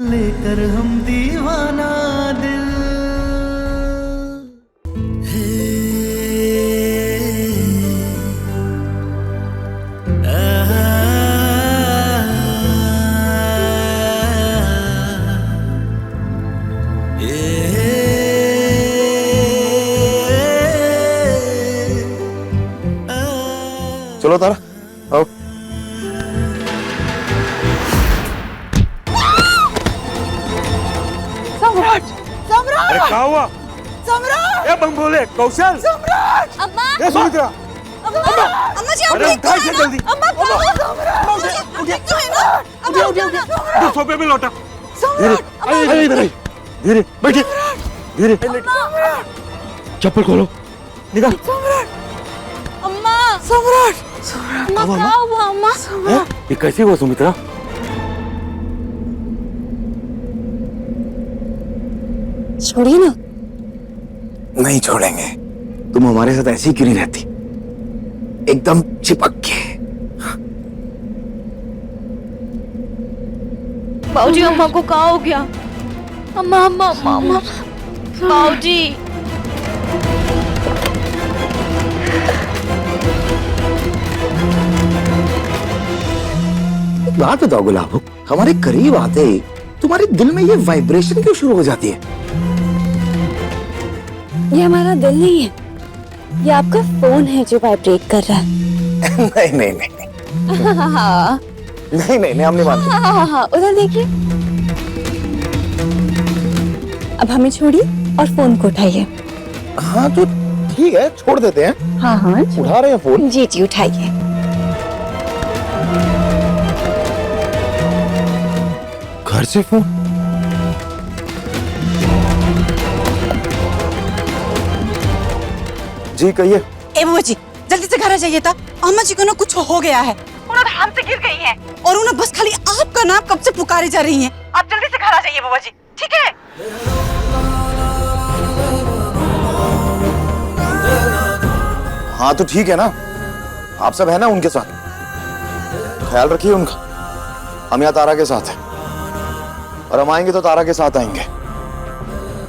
लेकर हम दीवाना दिल चलो तारा आओ। सम्राट सम्राट अरे क्या हुआ? सम्राट क्या बम बोले? कौशल? सम्राट अम्मा ये सुमित्रा। अम्मा जी अरे उठा इसे जल्दी। अम्मा सम्राट उठिए ना उठिए उठिए उठिए। तो सोफे पे लौटा। सम्राट अरे इधर आई, धीरे बैठिए, धीरे। चप्पल खोलो, निकाल। अम्मा सम्राट अम्मा क्या हुआ अम्मा सम्राट ये कैसे हुआ सुमित्रा? छोड़िए ना। नहीं छोड़ेंगे। तुम हमारे साथ ऐसी क्यों नहीं रहती, एकदम चिपक के। बाऊजी अम्मा को क्या हो गया? अम्मा अम्मा अम्मा अम्मा बाऊजी एक बात बताओ गुलाबो, हमारे करीब आते ही तुम्हारे दिल में ये वाइब्रेशन क्यों शुरू हो जाती है? ये हमारा दिल नहीं है, ये आपका फोन है जो वाइब्रेट कर रहा है। नहीं नहीं नहीं हाँ नहीं नहीं, हम नहीं मानते। हाँ उधर देखिए। अब हमें छोड़िए और फोन को उठाइए। हाँ तो ठीक है, छोड़ देते हैं। हाँ हाँ उठा रहे हैं फोन। जी जी उठाइए। घर से फोन? जी कहिए। ए बुआ जी जल्दी से घर आ जाइए था, अम्मा जी को ना कुछ हो गया है, उन्होंने हाथ से गिर गई हैं और उन्हें बस खाली आपका नाम कब से पुकारे जा रही हैं। आप जल्दी से घर आ जाइए बुआ जी, ठीक है? हाँ तो ठीक है ना, आप सब है ना उनके साथ, ख्याल रखिए उनका। हम यहाँ तारा के साथ हैं और हम आएंगे तो तारा के साथ आएंगे,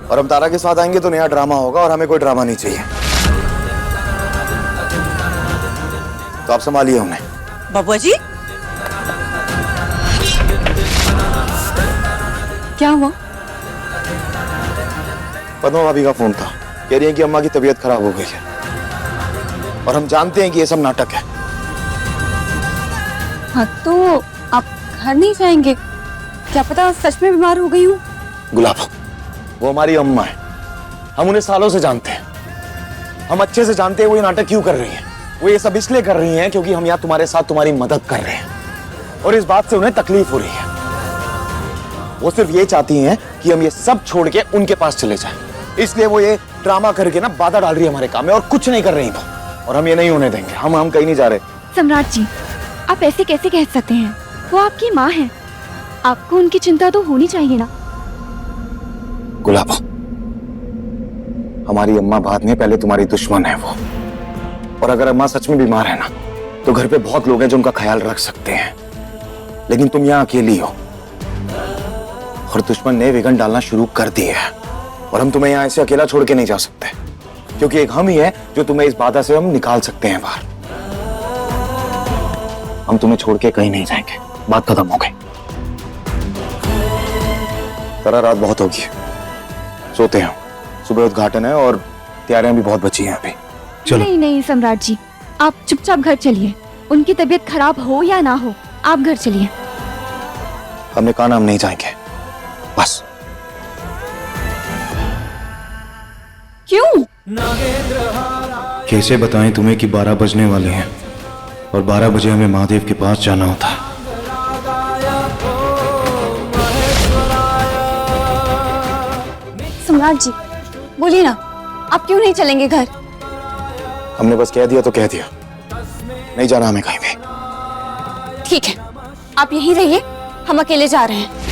और हम तारा के साथ आएंगे तो नया ड्रामा होगा और हमें कोई ड्रामा नहीं चाहिए। तो आप संभालिए उन्हें। बबुआ जी क्या हुआ? पद्मा भाभी का फोन था, कह रही है कि अम्मा की तबीयत खराब हो गई है और हम जानते हैं कि ये सब नाटक है। हाँ तो आप घर नहीं जाएंगे? क्या पता सच में बीमार हो गई हूँ। गुलाब, वो हमारी अम्मा है, हम उन्हें सालों से जानते हैं, हम अच्छे से जानते हैं वो ये नाटक क्यों कर रही हैं। वो ये सब इसलिए कर रही हैं क्योंकि हम यहाँ तुम्हारे साथ तुम्हारी मदद कर रहे हैं और इस बात से उन्हें तकलीफ हो रही है। वो सिर्फ ये चाहती हैं कि हम ये सब छोड़ के उनके पास चले जाएं, इसलिए वो ये ड्रामा करके ना बाधा डाल रही है हमारे काम में और कुछ नहीं कर रही वो, और हम ये नहीं होने देंगे। हम कहीं नहीं जा रहे। सम्राट जी आप ऐसे कैसे कह सकते हैं? वो आपकी माँ है, आपको उनकी चिंता तो होनी चाहिए ना। गुलाब, हमारी अम्मा बाद में पहले तुम्हारी दुश्मन है वो, और अगर अम्मा सच में बीमार है ना तो घर पे बहुत लोग हैं जो उनका ख्याल रख सकते हैं, लेकिन तुम यहाँ अकेली हो और दुश्मन ने विघन डालना शुरू कर दिया है, और हम तुम्हें यहाँ ऐसे अकेला छोड़ के नहीं जा सकते, क्योंकि एक हम ही है जो तुम्हें इस बाधा से हम निकाल सकते हैं बाहर। हम तुम्हें छोड़ के कहीं नहीं जाएंगे, बात खत्म हो गई। तारा रात बहुत होगी, सोते हैं, सुबह उद्घाटन है और तैयारियां भी बहुत बची हैं अभी। चलो। नहीं नहीं सम्राट जी आप चुपचाप घर चलिए, उनकी तबीयत खराब हो या ना हो आप घर चलिए। हमने कहा ना हम नहीं जाएंगे, बस। क्यों? कैसे बताएं तुम्हें कि 12 बजने वाले हैं और 12 बजे हमें महादेव के पास जाना होता है। सम्राट जी बोलिए ना, आप क्यों नहीं चलेंगे घर? हमने बस कह दिया तो कह दिया, नहीं जाना हमें कहीं भी। ठीक है आप यहीं रहिए, हम अकेले जा रहे हैं।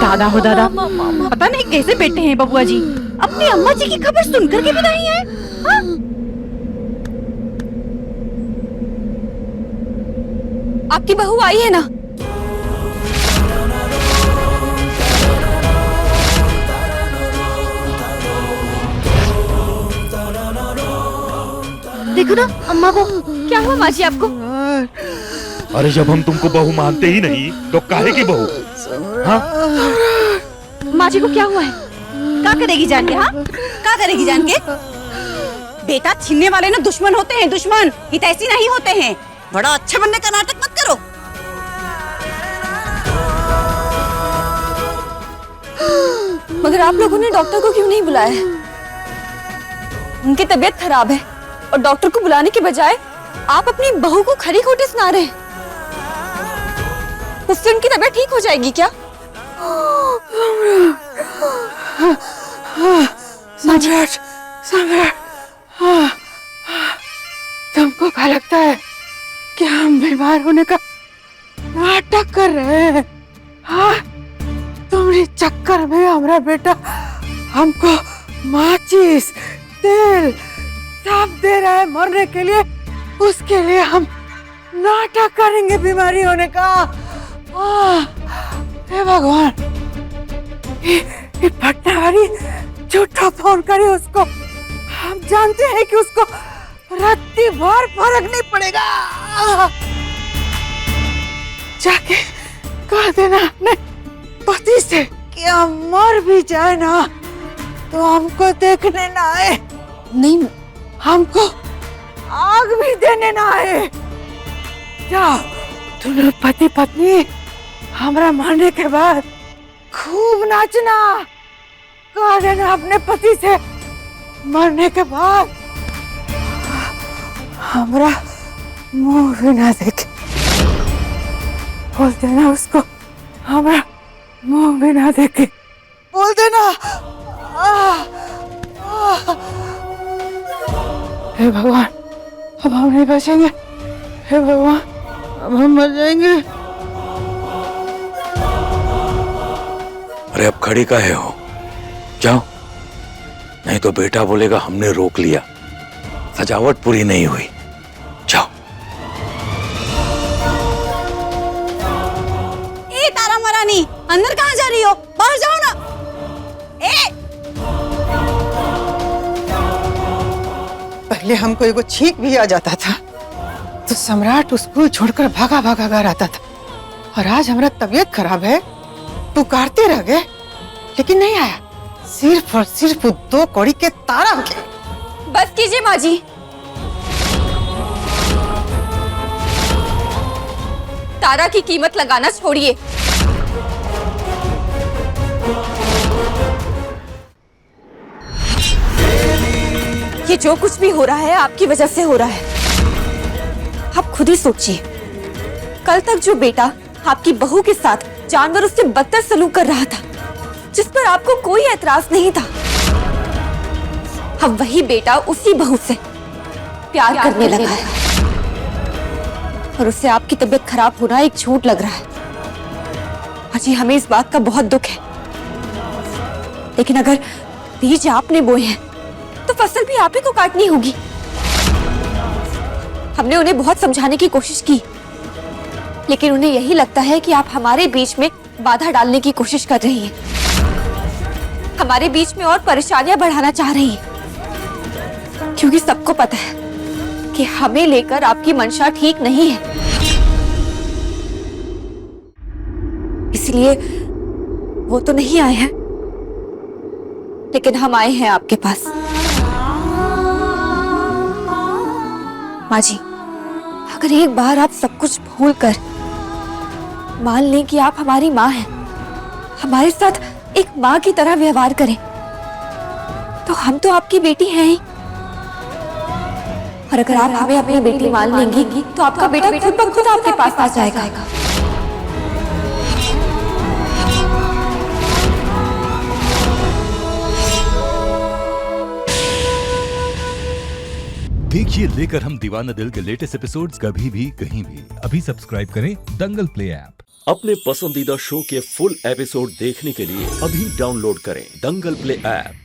दादा हो दादा, पता नहीं कैसे बैठे हैं बबुआ जी, अपनी अम्मा जी की खबर सुनकर के भी नहीं आए। हाँ? आपकी बहू आई है ना? देखो ना अम्मा को। क्या हुआ माँ जी आपको? अरे जब हम तुमको बहू मानते ही नहीं तो काहे की बहू? हाँ? माँ जी को क्या हुआ है? क्या करेगी जान के? हाँ, क्या करेगी जान के? बेटा छीनने वाले ना दुश्मन होते हैं, दुश्मन हितैषी नहीं होते हैं। बड़ा अच्छा बनने का नाटक मत करो। मगर आप लोगों ने डॉक्टर को क्यों नहीं बुलाया? उनकी तबीयत खराब है और डॉक्टर को बुलाने के बजाय आप अपनी बहू को खरी खोटी सुना रहे हैं। उससे उनकी तबीयत ठीक हो जाएगी क्या? सम्राट, सम्राट, तुमको क्या लगता है कि हम बीमार होने का नाटक कर रहे हैं? हाँ, तुम्हारे चक्कर में हमारा बेटा हमको माचिस, तेल सब दे रहा है मरने के लिए। उसके लिए हम नाटक करेंगे बीमारी होने का? हे भगवान, ये पटना वाली झूठा फोन करे उसको। हम जानते हैं कि उसको रत्ती भर फर्क नहीं पड़ेगा। जाके कह देना अपने पति से कि हम मर भी जाए ना तो हमको देखने ना आए, नहीं, हमको आग भी देने ना आए। जाओ दोनों पति पत्नी हमारा मरने के बाद खूब नाचना। कह देना अपने पति से मरने के बाद हमारा मुंह भी ना देखे। बोल देना उसको हमारा मुंह भी ना देखे। बोल देना। हे भगवान, अब हम नहीं बचेंगे। हे भगवान, अब हम मर जाएंगे। अरे अब खड़ी काहे हो? जाओ, नहीं तो बेटा बोलेगा हमने रोक लिया, सजावट पूरी नहीं हुई। जाओ। ए तारा महारानी, अंदर कहाँ जा रही हो? बाहर जाओ ना। ए पहले हमको एगो छींक भी आ जाता था तो सम्राट स्कूल छोड़कर भागा भागा घर आता था, और आज हमारा तबीयत खराब है पुकारते रह गए लेकिन नहीं आया। सिर्फ और सिर्फ 2 कौड़ी के तारा के। बस कीजिए माँ जी। तारा की कीमत लगाना छोड़िए। ये जो कुछ भी हो रहा है आपकी वजह से हो रहा है। आप खुद ही सोचिए, कल तक जो बेटा आपकी बहू के साथ जानवर उससे बदतर सलूक कर रहा था, जिस पर आपको कोई एतराज नहीं था, अब वही बेटा उसी बहू से प्यार करने लगा है। और उससे आपकी तबीयत खराब होना एक झूठ लग रहा है। अजी हमें इस बात का बहुत दुख है, लेकिन अगर बीज आपने बोए हैं तो फसल भी आप ही को काटनी होगी। हमने उन्हें बहुत समझाने की कोशिश की, लेकिन उन्हें यही लगता है कि आप हमारे बीच में बाधा डालने की कोशिश कर रही हैं, हमारे बीच में और परेशानियां बढ़ाना चाह रही हैं, क्योंकि सबको पता है कि हमें लेकर आपकी मंशा ठीक नहीं है। इसलिए वो तो नहीं आए हैं, लेकिन हम आए हैं आपके पास। माँ जी, अगर एक बार आप सब कुछ भूल कर मान लें कि आप हमारी माँ हैं, हमारे साथ एक माँ की तरह व्यवहार करें, तो हम तो आपकी बेटी हैं ही। और अगर आप हमें अपनी बेटी मान लेंगी तो आपका बेटा खुद ब खुद आपके पास आ जाएगा। देखिए लेकर हम दीवाना दिल के लेटेस्ट एपिसोड्स कभी भी कहीं भी। अभी सब्सक्राइब करें दंगल प्ले ऐप। अपने पसंदीदा शो के फुल एपिसोड देखने के लिए अभी डाउनलोड करें दंगल प्ले ऐप।